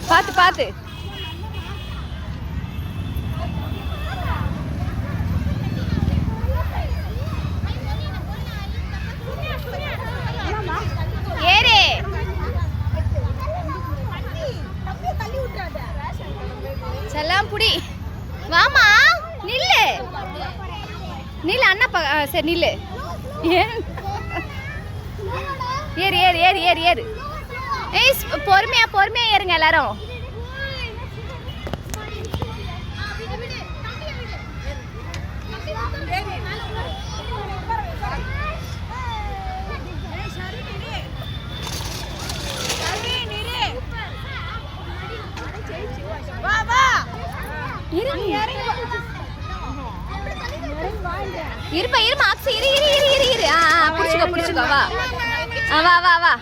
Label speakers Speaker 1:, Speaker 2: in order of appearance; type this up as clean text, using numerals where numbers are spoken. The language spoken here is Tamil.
Speaker 1: பாத்து பாத்து. ஏறு. செல்லாம் புடி. வாமா நில்லு நில்லு அண்ணா. சரி நில்லு. ஏறு ஏறு ஏறு ஏறு ஏறு. ஏய் பொறுமையா பொறுமையா ஏறுங்க எல்லாரும். இருப்பா இருமா அக்ஷய் இரு இரு இரு இரு இரு. புடிச்சுக்கோ புடிச்சுக்கோ. வா வா வா வா.